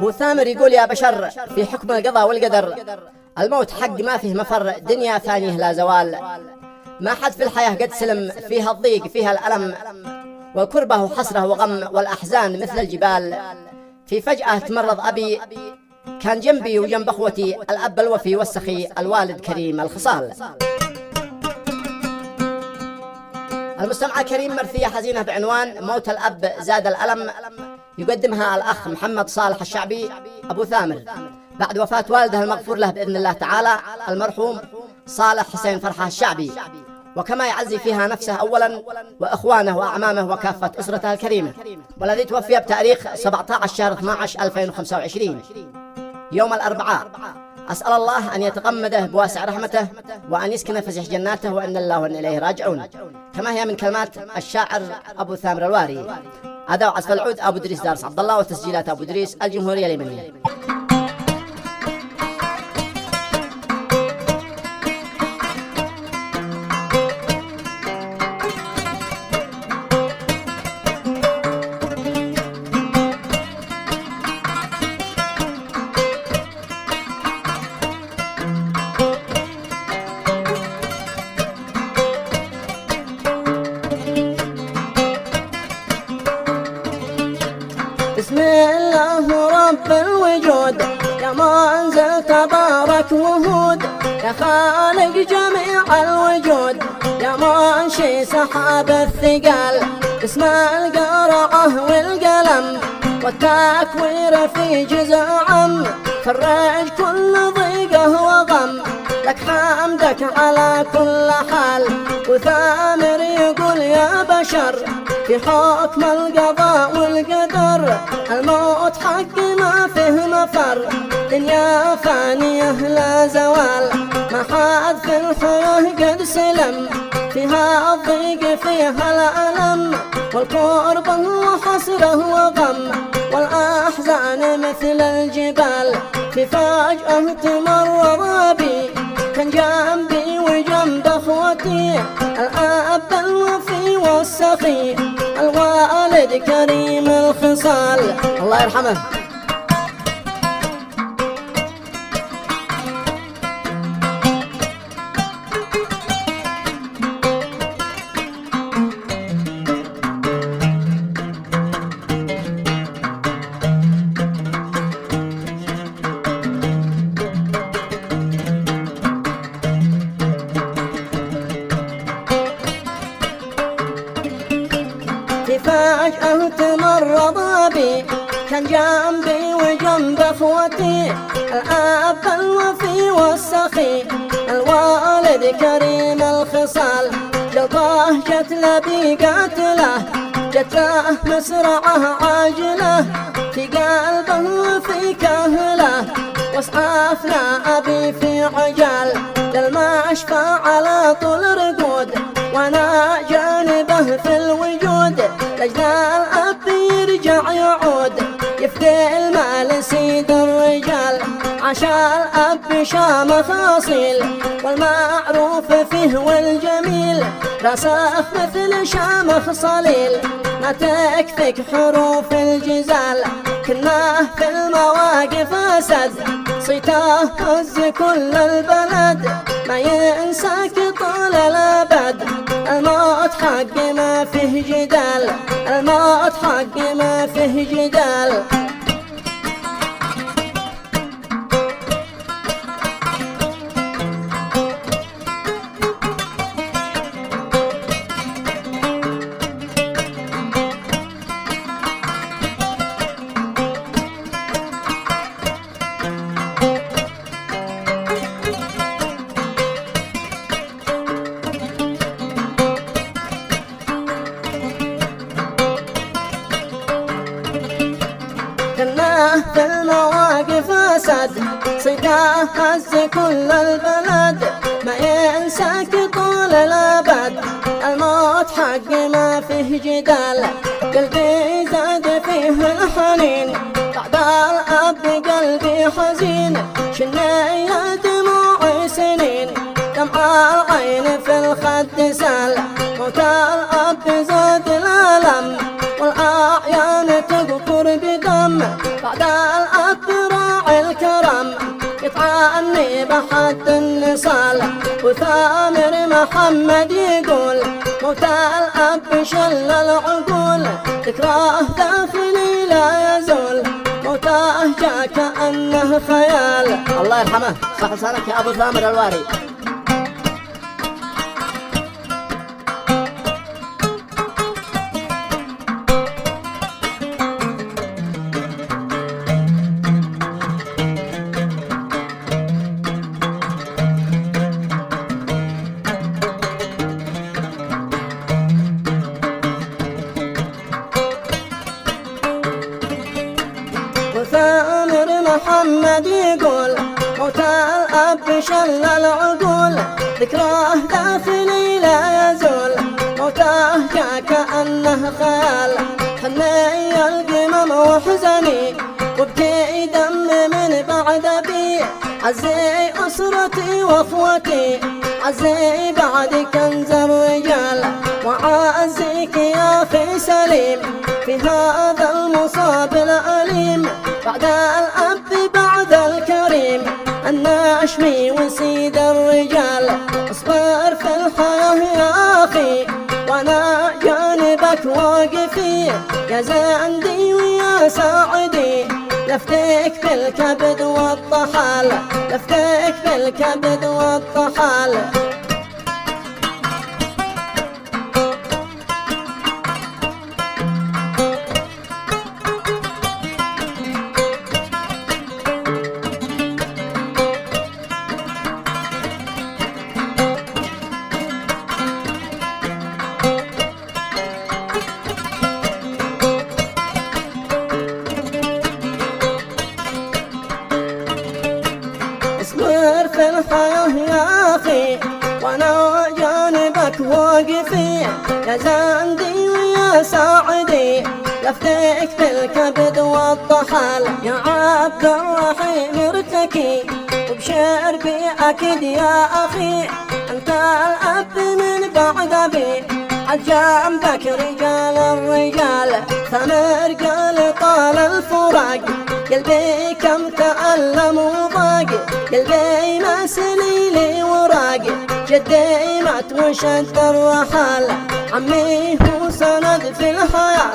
أبو ثامر يقول: يا بشر، في حكم القضاء والقدر الموت حق ما فيه مفر، دنيا ثانيه لا زوال. ما حد في الحياة قد سلم، فيها الضيق فيها الألم، والكربة وحسرة وغم، والأحزان مثل الجبال. في فجأة تمرض أبي، كان جنبي وجنب أخوتي، الأب الوفي والسخي، الوالد كريم الخصال. المستمع الكريم، مرثية حزينة بعنوان موت الأب زاد الألم، يقدمها الأخ محمد صالح الشعبي أبو ثامر بعد وفاة والده المغفور له بإذن الله تعالى المرحوم صالح حسين فرحة الشعبي، وكما يعزي فيها نفسه أولا وإخوانه وأعمامه وكافة أسرته الكريمة، والذي توفي بتاريخ 17 شهر 12 2025 يوم الأربعاء. أسأل الله أن يتغمده بواسع رحمته، وأن يسكن فسيح جناته، وإن الله وإن إليه راجعون. كما هي من كلمات الشاعر أبو ثامر الواري. أداء عزف العود أبو دريس دارس عبد الله، وتسجيلات أبو دريس الجمهورية اليمنية. بسم الله رب الوجود، يا منزل تبارك وهود، يا خالق جميع الوجود، يا منشي سحاب الثقال. باسم القرعة والقلم والتكوير في جزء عم، فرج كل ضيقه وغم، لك حمدك على كل حال. وثامر يقول: يا بشر، في حكم القضاء والقدر الموت حق ما فيه مفر، دنيا فانية لا زوال. ما حد في الحياة قد سلم، فيها الضيق فيها الألم، والكربة وحسرة وغم، والأحزان مثل الجبال. في فجأة تمرض بي، كان جنبي وجنب أخوتي، الأب الوفي والسخي، الوالد كريم الخصال. الله يرحمه. في فجأة تمرض بي، كان جنبي وجنب أخوتي، الأب الوفي والسخي، الوالد كريم الخصال. جلطه جت لبي قاتله، جت له مسرعه عاجله، في قلبه وفي كهله، واسعفنا أبي في عجال، للمشفى على طول رقود، وانا جانبه في الوجود، لجل الأب يرجع يعود، يفدي المال سيد الرجال. عشا الأب شامخ أصيل، والمعروف فيه والجميل، راسخ مثل شامخ صليل، ما تكفيك حروف الجزال. كنا في المواقف أسد، صيته هز كل البلد، ما ينساك طول الأبد، الموت حق ما فيه جدال، الموت حق ما فيه جدال. كنا في المواقف أسد، صيته هز كل البلد، ما ينساك طول الأبد، الموت حق ما فيه جدال. قلبي زاد فيه الحنين، بعد الأب قلبي حزين، شنية دموعي سنين، دمع العين في الخد سال. موت الأب زاد الألم، والأعيان تقطر بدم، بعد الأب يغني بحد النصال. وثامر محمد يقول موت الأب شل العقول، ذكراه داخلي لا يزول، موته جاء كأنه خيال. الله يرحمه، صح لسانك يا أبو ثامر الواري. وثامر محمد يقول موت الأب شل العقول، ذكراه داخلي لا يزول، موته جاء كأنه خيال. حني القمم وحزني وابكي دم من بعد أبي، عزي أسرتي وأخوتي، عزي بعد كنز الرجال، وعزيك يا أخي سليم في هذا المصاب الأليم. بعد الأب بعد الكريم الناشمي وسيد الرجال، اصبر في الحياة يا أخي وأنا جانبك واقفي، يا زندي ويا ساعدي لفتك بالكبد والطحال، لفتك بالكبد والطحال. اصبر في الحياة يا أخي وأنا جانبك واقفي، يا زندي ويا ساعدي لفتك بالكبد والطحال. يا عبد الرحيم ارتكي وبشعر بي أكيد يا أخي، أنت الأب من بعد أبي، عجنبك رجال الرجال. ثمر قال طال الفراق قلبي كم تألم وضاق، قلبي ما سليلي وراق، جدي مات وشد الرحال. عمي هو سند في الحياة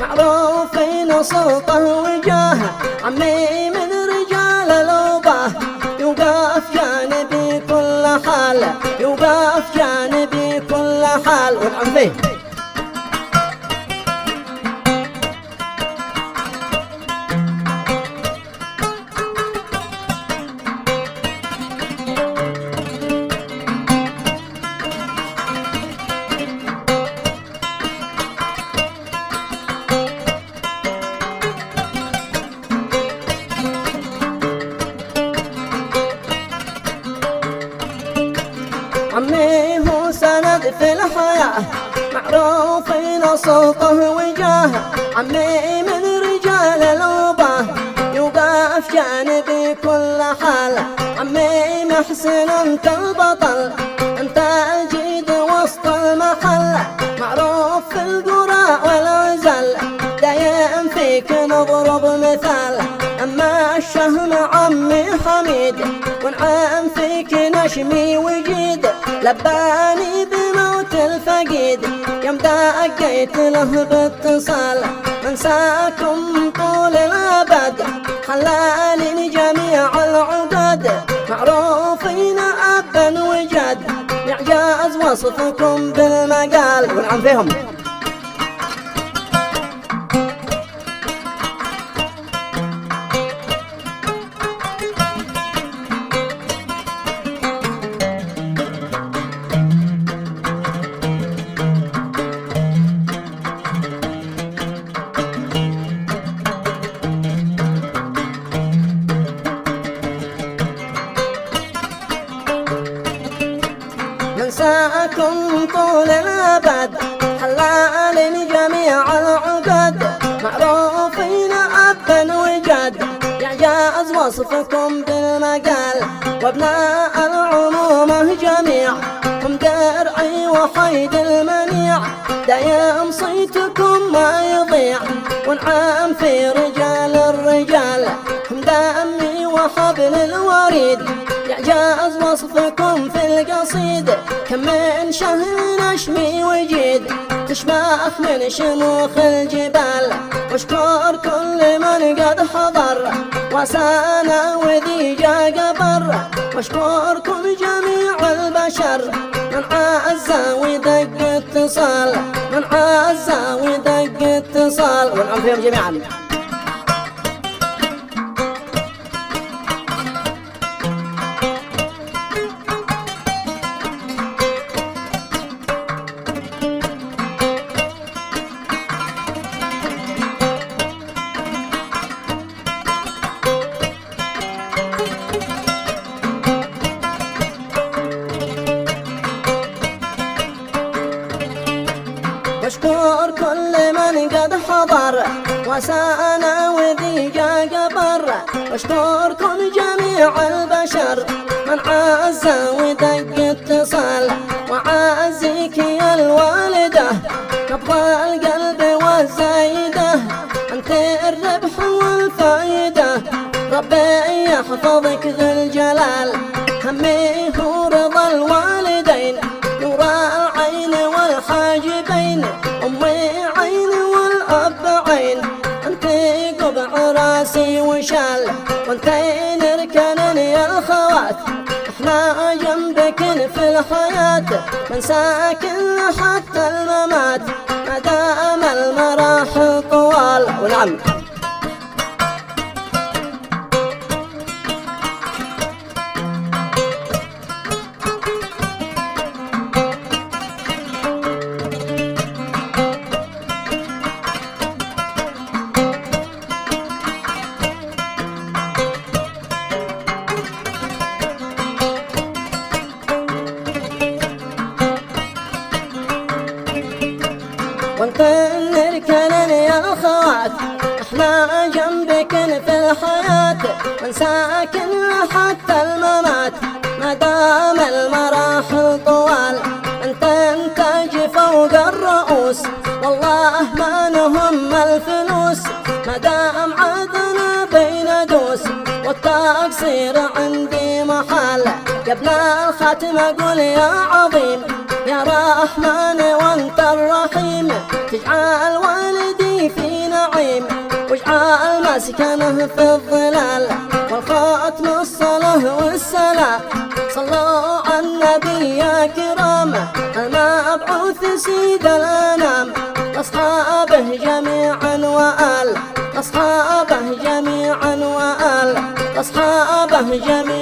معروف في سلطه وجاهه، عمي من رجال الأوباه يوقف جانبي كل حال، يوقف جانبي كل حال. ونعم فيه. عمي هو سند في الحياة معروف في صوته وجاهه، عمي من رجال الأوباه يوقف جانبي كل حال. عمي محسن انت البطل انت الجيد وسط المحل، معروف في القرى والعزل دايم فيك نضرب مثال. أما الشهم عمي حميد ونعم فيك نشمي وجيد، لباني بموت الفقيد يوم دقيت له باتصال. منساكم طول الأبد خلاني جميع العقد، معروفين أبا وجد يعجز وصفكم بالمقال. ونعم فيهم. منساكم طول الأبد حلال جميع العقد، معروفين أبا وجد يعجز وصفكم بالمقال. وابناء العمومة جميع هم درعي وحيد المنيع، دايم صيتكم ما يضيع ونعم في رجال الرجال، هم دمي وحبل الوريد يعجز وصفكم في القصيد كم من شهر نشمي وجيد تشبح من شموخ الجبال واشكر كل من قد حضر وسانا وذي جا قبر واشكركم جميع البشر من عزا ودق اتصال من عزا ودق اتصال والعم فيهم جميعا. واشكر كل من قد حضر وسانا وذي جا قبر واشكركم جميع البشر من عزا ودق اتصال وعزيك يا الوالده نبض القلب والزايده انت الربح والفايده ربي يحفظك ذو الجلال همي هو رضا الوالدين نور العين والحاجبين أمي عين والأب عين أنت قبع راسي وشال وانت نركن يا الخوات احنا جنبك في الحياة من ساكن حتى الممات ما دام المراحل طوال. ونعم وانت نركن يا الخوات احنا جنبك في الحياة من ساكن حتى الممات ما دام المراحل طوال انت انتاج فوق الرؤوس والله ما نهم الفلوس ما دام عدنا بين دوس والتقصير عندي محال يا ابن الختم قل يا عظيم يا رحمن وانت الرحيم تجعل والدي في نعيم واجعل مسكنه في الظلال والختم الصلاة والسلام صلوا على النبي يا كرام المبعوث سيد الانام اصحابه جميعا وآل اصحابه جميعا وآل اصحابه جميعا